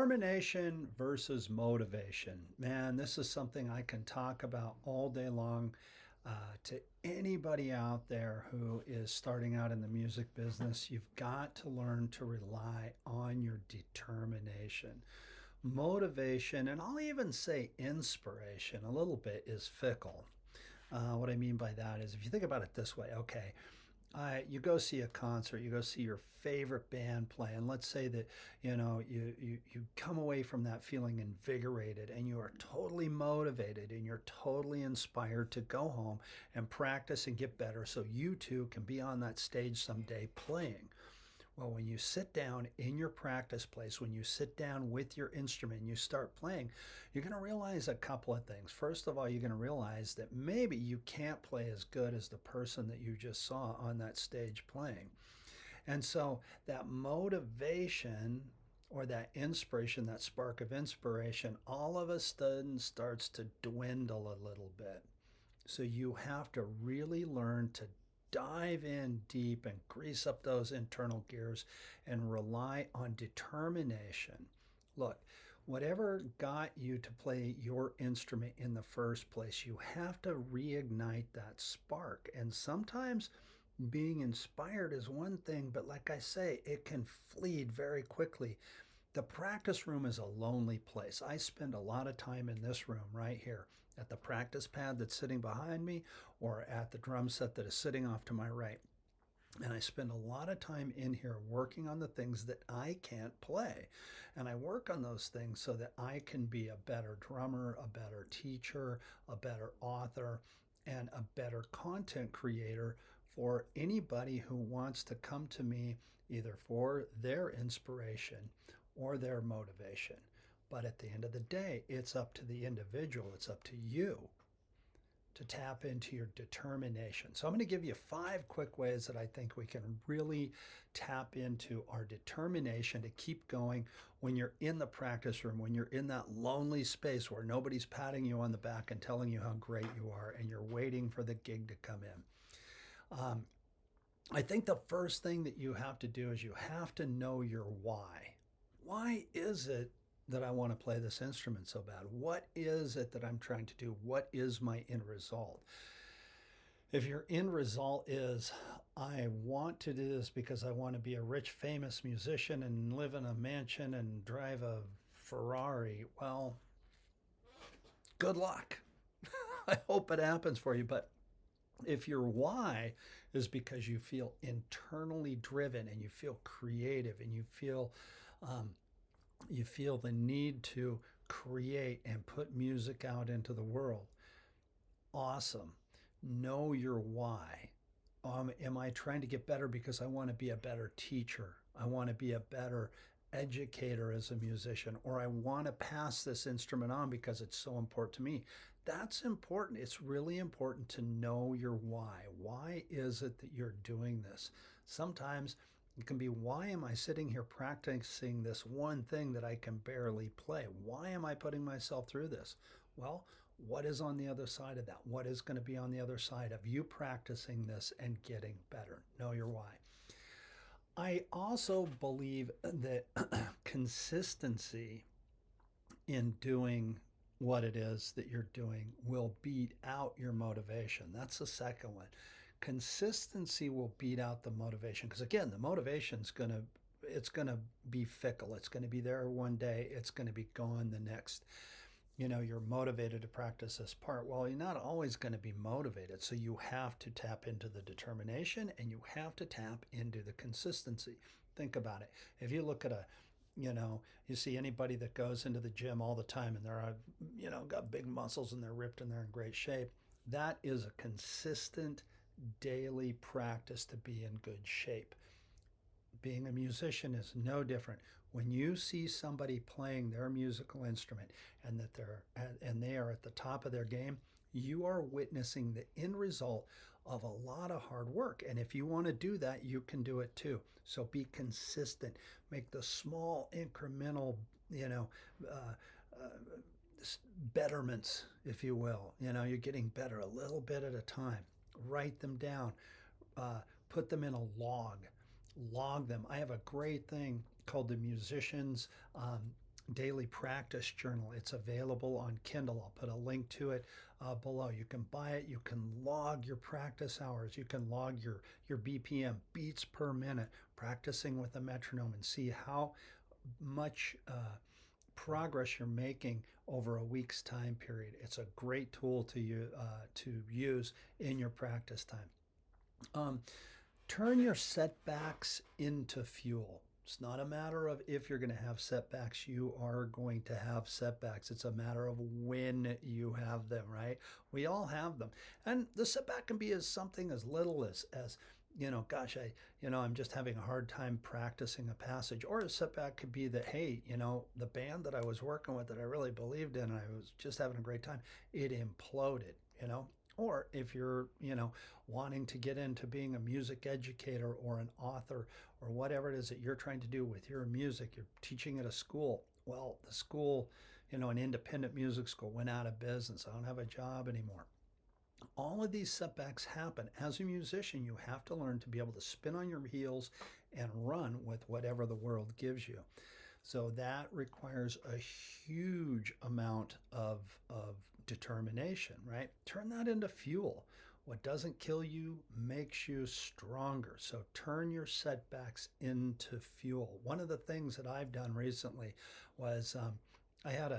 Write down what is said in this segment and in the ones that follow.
Determination versus motivation. Man, this is something I can talk about all day long to anybody out there who is starting out in the music business. You've got to learn to rely on your determination. Motivation, and I'll even say inspiration, a little bit is fickle. What I mean by that is if you think about it this way, okay, you go see a concert, you go see your favorite band play, and let's say that you come away from that feeling invigorated and you are totally motivated and you're totally inspired to go home and practice and get better so you too can be on that stage someday playing. Well, when you sit down in your practice place, when you sit down with your instrument and you start playing, you're going to realize a couple of things. First of all, you're going to realize that maybe you can't play as good as the person that you just saw on that stage playing. And so that motivation or that inspiration, that spark of inspiration, all of a sudden starts to dwindle a little bit. So you have to really learn to dive in deep and grease up those internal gears and rely on determination. Look, whatever got you to play your instrument in the first place, you have to reignite that spark. And sometimes being inspired is one thing, but like I say, it can flee very quickly. The practice room is a lonely place. I spend a lot of time in this room right here at the practice pad that's sitting behind me or at the drum set that is sitting off to my right. And I spend a lot of time in here working on the things that I can't play. And I work on those things so that I can be a better drummer, a better teacher, a better author, and a better content creator for anybody who wants to come to me either for their inspiration or their motivation. But at the end of the day, it's up to the individual, it's up to you to tap into your determination. So I'm going to give you 5 quick ways that I think we can really tap into our determination to keep going when you're in the practice room, when you're in that lonely space where nobody's patting you on the back and telling you how great you are and you're waiting for the gig to come in. I think the first thing that you have to do is you have to know your why. Why is it that I want to play this instrument so bad? What is it that I'm trying to do? What is my end result? If your end result is, I want to do this because I want to be a rich, famous musician and live in a mansion and drive a Ferrari, well, good luck. I hope it happens for you. But if your why is because you feel internally driven and you feel creative and you feel the need to create and put music out into the world, awesome. Know your why. Am I trying to get better because I want to be a better teacher? I want to be a better educator as a musician, or I want to pass this instrument on because it's so important to me. That's important. It's really important to know your why. Why is it that you're doing this? Sometimes it can be, why am I sitting here practicing this one thing that I can barely play? Why am I putting myself through this? Well, what is on the other side of that? What is going to be on the other side of you practicing this and getting better? Know your why. I also believe that consistency in doing what it is that you're doing will beat out your motivation. That's the second one. Consistency will beat out the motivation because, again, the motivation's going to be fickle. It's going to be there one day. It's going to be gone the next. You're motivated to practice this part. Well, you're not always going to be motivated. So you have to tap into the determination and you have to tap into the consistency. Think about it. If you look at you see anybody that goes into the gym all the time and they're, got big muscles and they're ripped and they're in great shape. That is a consistent daily practice to be in good shape. Being a musician is no different. When you see somebody playing their musical instrument and they are at the top of their game, you are witnessing the end result of a lot of hard work. And if you want to do that, you can do it too. So be consistent. Make the small incremental, betterments, if you will. You're getting better a little bit at a time. Write them down. Put them in a log them. I have a great thing called the musician's daily practice journal. It's available on Kindle. I'll put a link to it below. You can buy it. You can log your practice hours. You can log your BPM, beats per minute, practicing with a metronome, and see how much progress you're making over a week's time period. It's a great tool to use in your practice time. Turn your setbacks into fuel. It's not a matter of if you're going to have setbacks. You are going to have setbacks. It's a matter of when you have them, right? We all have them. And the setback can be as something as little as gosh, I'm just having a hard time practicing a passage. Or a setback could be that, hey, the band that I was working with that I really believed in, and I was just having a great time, it imploded. Or if you're, wanting to get into being a music educator or an author or whatever it is that you're trying to do with your music, you're teaching at a school. Well, the school, an independent music school went out of business. I don't have a job anymore. All of these setbacks happen. As a musician, you have to learn to be able to spin on your heels and run with whatever the world gives you. So that requires a huge amount of determination, right? Turn that into fuel. What doesn't kill you makes you stronger. So turn your setbacks into fuel. One of the things that I've done recently was I had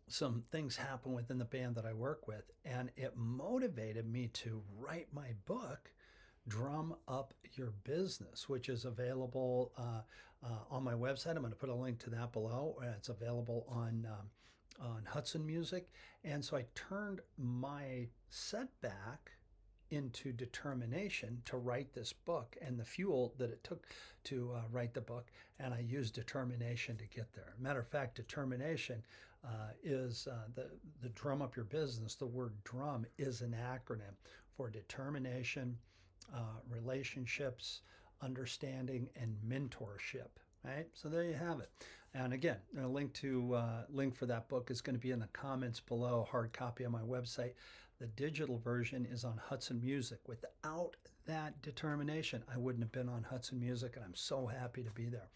some things happen within the band that I work with, and it motivated me to write my book, Drum Up Your Business, which is available on my website. I'm going to put a link to that below. It's available on Hudson Music. And so I turned my setback into determination to write this book and the fuel that it took to write the book. And I used determination to get there. Matter of fact, determination is the Drum Up Your Business. The word drum is an acronym for determination, relationships, understanding, and mentorship. Right, so there you have it. And again, a link for that book is going to be in the comments below. Hard copy on my website. The digital version is on Hudson Music. Without that determination, I wouldn't have been on Hudson Music, and I'm so happy to be there.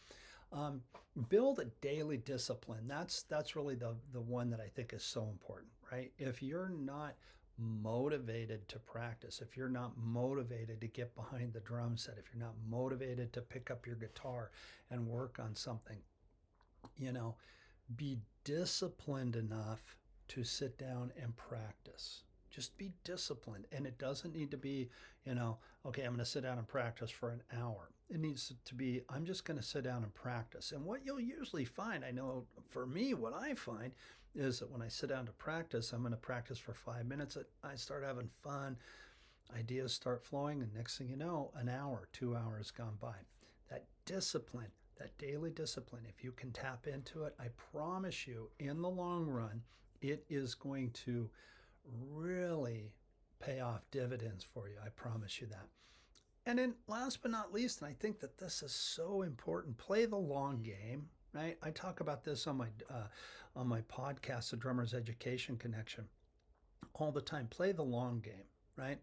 Build a daily discipline. That's really the one that I think is so important, right? If you're not motivated to practice, if you're not motivated to get behind the drum set, if you're not motivated to pick up your guitar and work on something, be disciplined enough to sit down and practice. Just be disciplined. And it doesn't need to be, okay, I'm going to sit down and practice for an hour. It needs to be, I'm just going to sit down and practice. And what you'll usually find, I know for me, what I find is that when I sit down to practice, I'm going to practice for 5 minutes. I start having fun. Ideas start flowing. And next thing you know, an hour, 2 hours gone by. That discipline, that daily discipline, if you can tap into it, I promise you, in the long run, it is going to really pay off dividends for you. I promise you that. And then last but not least, and I think that this is so important, play the long game, right? I talk about this on my podcast, The Drummer's Education Connection, all the time. Play the long game, right?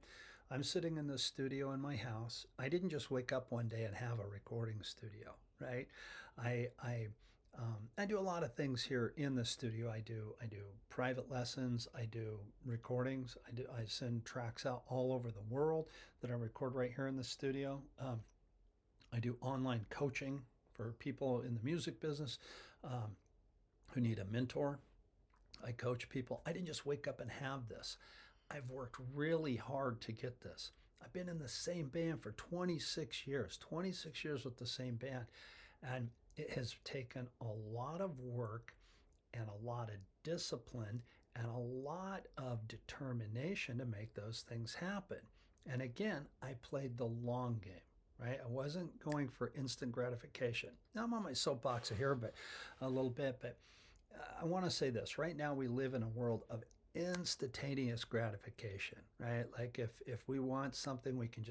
I'm sitting in the studio in my house. I didn't just wake up one day and have a recording studio, right? I do a lot of things here in the studio. I do private lessons. I do recordings. I send tracks out all over the world that I record right here in the studio. I do online coaching for people in the music business who need a mentor. I coach people. I didn't just wake up and have this. I've worked really hard to get this. I've been in the same band for 26 years with the same band. And it has taken a lot of work and a lot of discipline and a lot of determination to make those things happen. And again, I played the long game, right? I wasn't going for instant gratification. Now I'm on my soapbox here, but a little bit, but I want to say this. Right now we live in a world of instantaneous gratification, right? Like if we want something, we can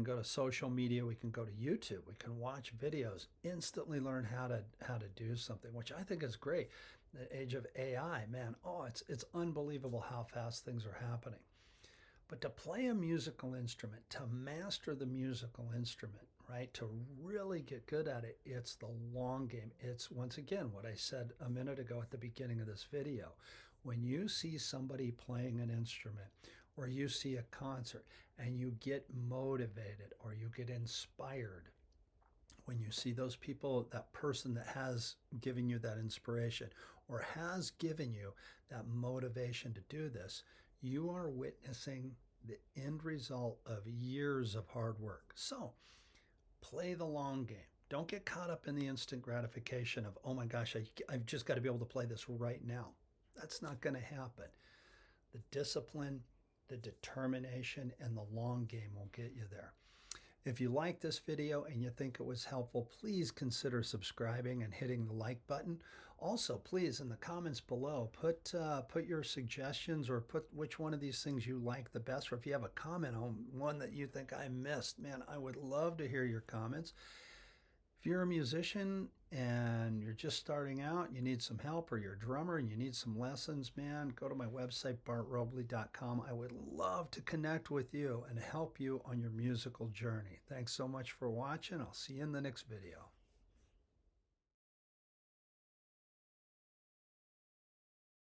go to social media, we can go to YouTube, we can watch videos, instantly learn how to do something, which I think is great. The age of AI, man, it's unbelievable how fast things are happening. But to play a musical instrument, to master the musical instrument, right? To really get good at it, it's the long game. It's, once again, what I said a minute ago at the beginning of this video. When you see somebody playing an instrument, or you see a concert and you get motivated or you get inspired, when you see those people, that person that has given you that inspiration or has given you that motivation to do this, you are witnessing the end result of years of hard work. So play the long game. Don't get caught up in the instant gratification of, oh my gosh, I've just got to be able to play this right now. That's not going to happen. The discipline, the determination, and the long game will get you there. If you like this video and you think it was helpful, please consider subscribing and hitting the like button. Also, please, in the comments below, put your suggestions, or put which one of these things you like the best, or if you have a comment on one that you think I missed. Man, I would love to hear your comments. If you're a musician and you're just starting out, you need some help, or you're a drummer and you need some lessons, man, go to my website, bartrobley.com. I would love to connect with you and help you on your musical journey. Thanks so much for watching. I'll see you in the next video.